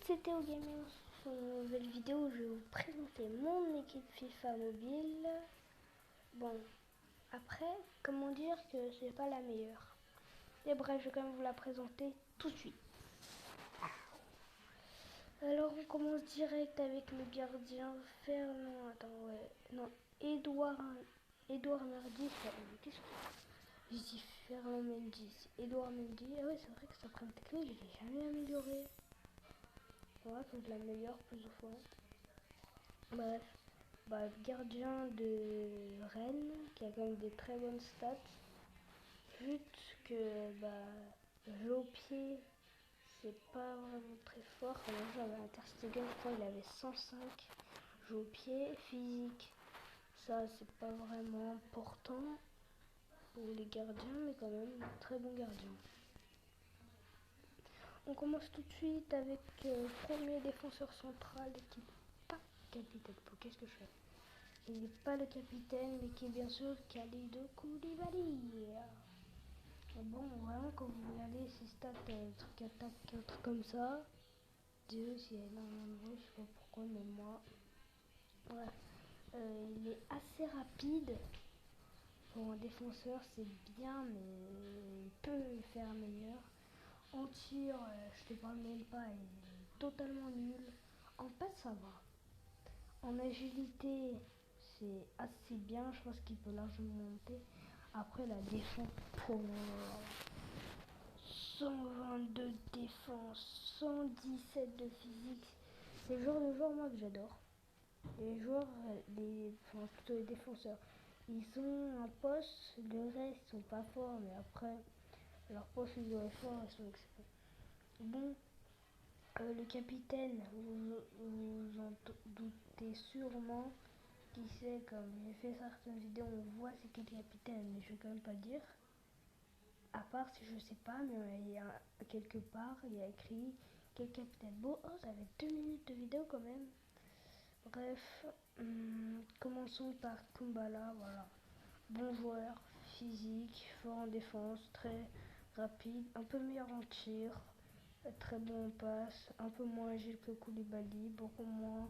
c'est Théo Gaming. Pour une nouvelle vidéo, je vais vous présenter mon équipe FIFA mobile. Bon, après, comment dire que c'est pas la meilleure. Et bref, je vais quand même vous la présenter tout de suite. Alors, on commence direct avec le gardien Fernand. Attends, ouais, non, Edouard Mendy. Qu'est-ce que je dis Fernand Mendy, Edouard Mendy. Ah ouais, c'est vrai que sa prime technique, je l'ai jamais amélioré. Ouais, faut de la meilleure plus ou moins. Bref, gardien de Rennes qui a quand même des très bonnes stats. Juste que jeu au pied, c'est pas vraiment très fort. Quand on joue avec Ter Stegen, je crois il avait 105. Jeu au pied, physique, ça c'est pas vraiment important pour les gardiens, mais quand même très bon gardien. On commence tout de suite avec le premier défenseur central qui n'est pas capitaine. Qu'est-ce que je fais? Il n'est pas le capitaine, mais qui est bien sûr Kalidou Koulibaly. Bon, vraiment, quand vous regardez ses stats, truc attaque, un truc comme ça, Dieu, s'il y a énormément de bruit, je sais pas pourquoi, mais moi. Ouais. Il est assez rapide. Pour un défenseur, c'est bien, mais il peut faire meilleur. En tir, je te parle même pas, il est totalement nul. En passe, ça va. En agilité, c'est assez bien, je pense qu'il peut largement monter. Après, la défense, pour 122 de défense, 117 de physique. C'est le genre de joueur, moi, que j'adore. Les joueurs, plutôt les défenseurs, ils ont un poste, le reste, ils sont pas forts, mais après, leur poste, ils doivent être forts, ils sont excellents. Bon, le capitaine, vous en doutez sûrement qui c'est, comme j'ai fait certaines vidéos, on voit c'est qui le capitaine, mais je vais quand même pas dire. À part si je sais pas, mais il y a quelque part, il y a écrit quel capitaine. Bon, oh, ça fait 2 minutes de vidéo quand même. Bref, commençons par Kumbala, voilà. Bon joueur, physique, fort en défense, très rapide, un peu meilleur en tir, très bon en passe, un peu moins agile que Koulibaly, beaucoup moins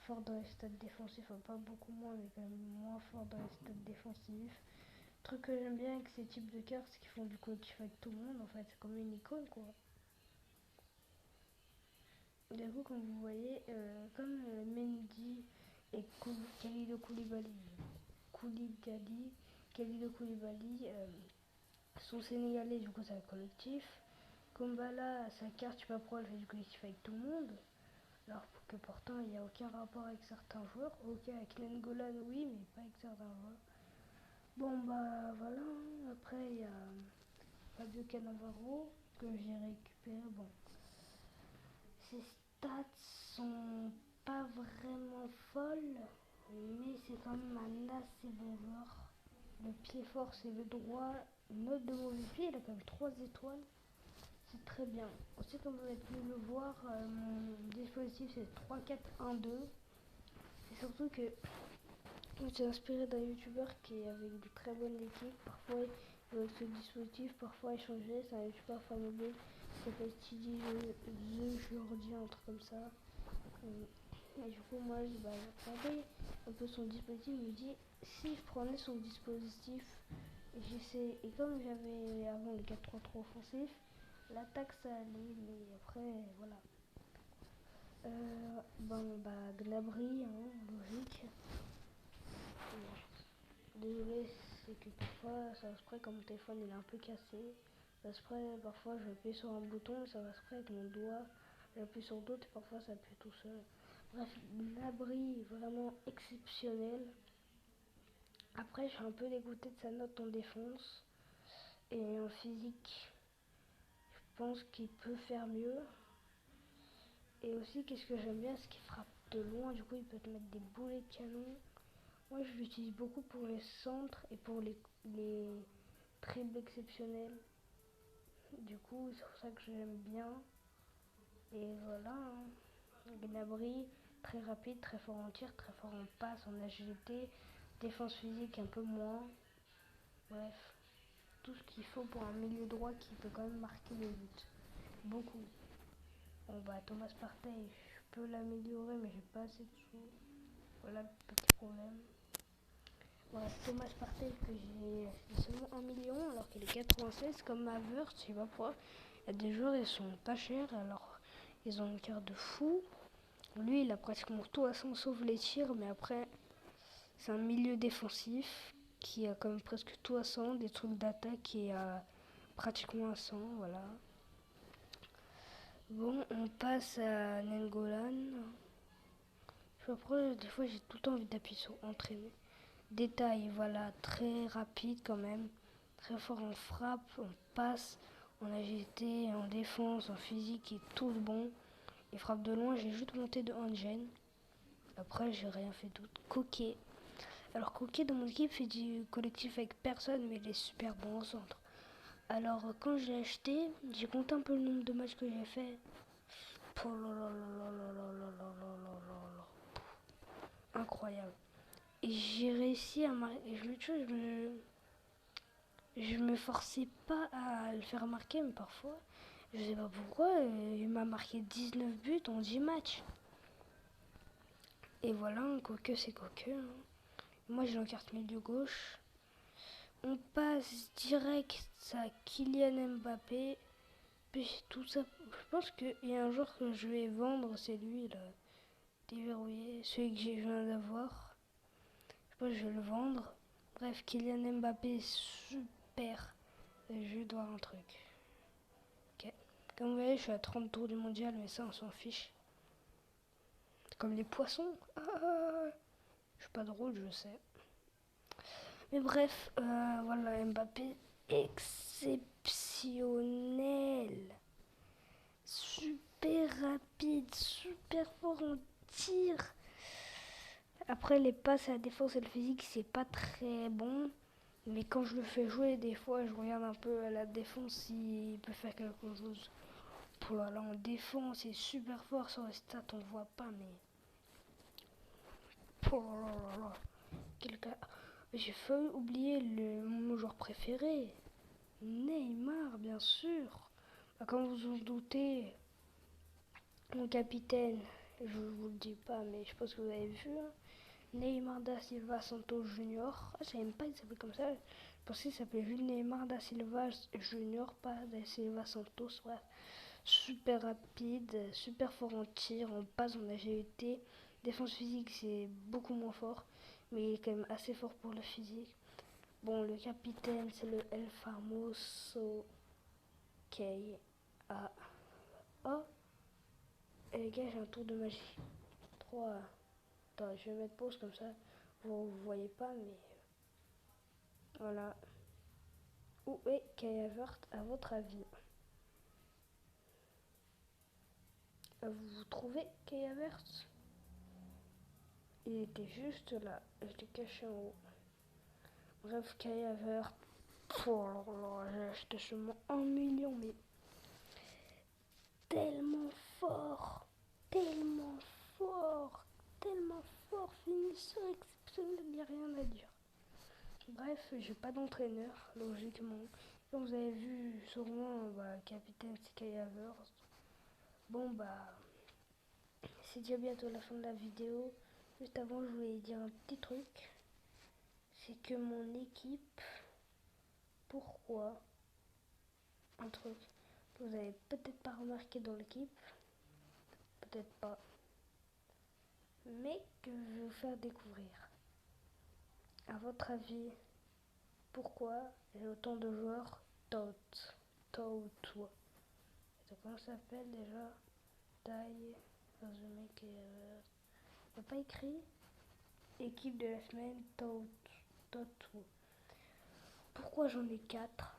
fort dans les stats défensifs, enfin pas beaucoup moins, mais quand même moins fort dans les stats défensifs. Le truc que j'aime bien avec ces types de cartes, c'est qu'ils font du collectif avec tout le monde, en fait, c'est comme une icône, quoi. Du coup, comme vous voyez, comme Mendy et Kalidou Koulibaly sont sénégalais, du coup c'est un collectif. Kumbala, sa carte, je sais pas pourquoi elle fait du collectif avec tout le monde. Alors que pourtant il n'y a aucun rapport avec certains joueurs. Ok, avec Nengolan, oui, mais pas avec certains joueurs. Bon, bah voilà. Après, il y a Fabio Cannavaro que j'ai récupéré. Bon, ses stats sont pas vraiment folles, mais c'est quand même un assez bon joueur. Le pied fort, c'est le droit. Note de mauvais pied, il a quand même 3 étoiles. C'est très bien. Aussi, comme vous avez pu le voir, mon dispositif c'est 3-4-1-2. C'est surtout que je suis inspiré d'un youtubeur qui est avec de très bonnes équipes. Parfois, avec ce dispositif, parfois échanger. C'est un youtubeur fameux qui s'appelle Stidi The Jordi, un truc comme ça. Et du coup, moi, j'ai regardé un peu son dispositif. Je me dis, si je prenais son dispositif, et comme j'avais avant le 4-3-3 offensif, l'attaque ça allait, mais après, voilà. Gnabry, hein, logique. Désolé, c'est que parfois ça va se près quand mon téléphone il est un peu cassé. Ça se près, parfois je appuie sur un bouton, ça va se près avec mon doigt. J'appuie sur d'autres et parfois ça appuie tout seul. Bref, Gnabry vraiment exceptionnel. Après, je suis un peu dégoûté de sa note en défense et en physique. Je pense qu'il peut faire mieux. Et aussi, qu'est-ce que j'aime bien, c'est qu'il frappe de loin. Du coup, il peut te mettre des boulets de canon. Moi, je l'utilise beaucoup pour les centres et pour les dribbles exceptionnels. Du coup, c'est pour ça que j'aime bien. Et voilà, hein. Gnabry, très rapide, très fort en tir, très fort en passe, en agilité. Défense physique un peu moins. Bref, tout ce qu'il faut pour un milieu droit qui peut quand même marquer les buts. Beaucoup. Bon bah Thomas Partey, je peux l'améliorer mais j'ai pas assez de sous. Voilà le petit problème. Voilà, Thomas Partey que j'ai seulement 1 million alors qu'il est 96 comme Havertz, je sais pas pourquoi. Il y a des joueurs ils sont pas chers alors ils ont une carte de fou. Lui il a pratiquement tout à 100 sauf les tirs mais après c'est un milieu défensif qui a quand même presque tout à 100, des trucs d'attaque qui a pratiquement à 100, voilà. Bon, on passe à Nengolan. Je sais pas pourquoi, des fois j'ai tout le temps envie d'appuyer sur entraîner. Détail, voilà, très rapide quand même, très fort en frappe, en passe, en agilité, en défense, en physique, et tout le bon. Il frappe de loin, j'ai juste monté de 1 gène. Après, j'ai rien fait d'autre. Coquet. Alors, Coquet dans mon équipe fait du collectif avec personne, mais il est super bon au centre. Alors, quand je l'ai acheté, j'ai compté un peu le nombre de matchs que j'ai fait. Oh là là là là là là là là là là. Incroyable. Et j'ai réussi à marquer. Je me forçais pas à le faire marquer, mais parfois, je sais pas pourquoi, il m'a marqué 19 buts en 10 matchs. Et voilà, quoique c'est quoique. Hein. Moi, j'ai l'encarte milieu gauche. On passe direct à Kylian Mbappé. Puis tout ça, je pense qu'il y a un joueur que je vais vendre, c'est lui, là, déverrouillé, celui que je viens d'avoir. Je pense que je vais le vendre. Bref, Kylian Mbappé, super. Je vais voir un truc. Ok. Comme vous voyez, je suis à 30 tours du mondial, mais ça, on s'en fiche. Comme les poissons. Je suis pas drôle, je sais. Mais bref, voilà, Mbappé, exceptionnel. Super rapide, super fort en tir. Après, les passes à la défense et le physique, c'est pas très bon. Mais quand je le fais jouer, des fois, je regarde un peu à la défense s'il peut faire quelque chose. Pour là, en défense, c'est super fort sur les stats, on voit pas, mais. Oh là là là. Quelqu'un. J'ai failli oublier mon joueur préféré. Neymar, bien sûr. Bah, comme vous en doutez, mon capitaine, je vous le dis pas, mais je pense que vous avez vu. Hein, Neymar da Silva Santos Junior. Ah, je savais même pas qu'il s'appelait comme ça. Je pensais qu'il s'appelait juste Neymar da Silva Junior, pas da Silva Santos. Bref, super rapide, super fort en tir, en passe, en agilité. Défense physique, c'est beaucoup moins fort, mais il est quand même assez fort pour le physique. Bon, le capitaine, c'est le El Famoso K.A. Oh, et les gars, j'ai un tour de magie. 3. Attends, je vais mettre pause comme ça. Vous voyez pas, mais voilà. Où est Kai Havertz à votre avis? Vous trouvez Kai Havertz? Il était juste là. Je l'ai caché en haut. Bref, Kai Havertz. Oh là là, j'ai acheté seulement 1 million, mais tellement fort. Tellement fort. Tellement fort. Finisseur exceptionnel, il n'y a rien à dire. Bref, j'ai pas d'entraîneur, logiquement. Comme vous avez vu, sûrement, capitaine, c'est Kai Havertz. Bon, c'est déjà bientôt la fin de la vidéo. Juste avant, je voulais dire un petit truc. C'est que mon équipe, pourquoi un truc que vous avez peut-être pas remarqué dans l'équipe, peut-être pas, mais que je vais vous faire découvrir. À votre avis, pourquoi j'ai autant de joueurs Tout. Comment ça s'appelle déjà? Taille, résumé qui n'a pas écrit. Équipe de la semaine, Tout. Pourquoi j'en ai 4?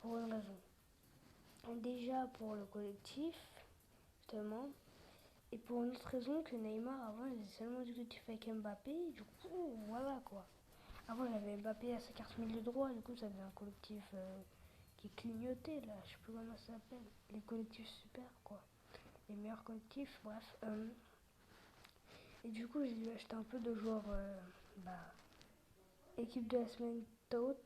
Pour une raison. Déjà pour le collectif, justement. Et pour une autre raison que Neymar, avant, il faisait seulement du collectif avec Mbappé. Du coup, voilà quoi. Avant, il avait Mbappé à sa carte milieu droit. Du coup, ça faisait un collectif qui clignotait là. Je sais plus comment ça s'appelle. Les collectifs super quoi. Les meilleurs collectifs, bref. Et du coup, j'ai dû acheter un peu de joueurs. Équipe de la semaine Tout.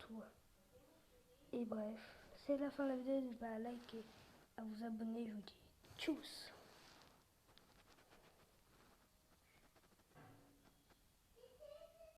Et bref, c'est la fin de la vidéo. N'hésitez pas à liker, à vous abonner. Je vous dis tchuss.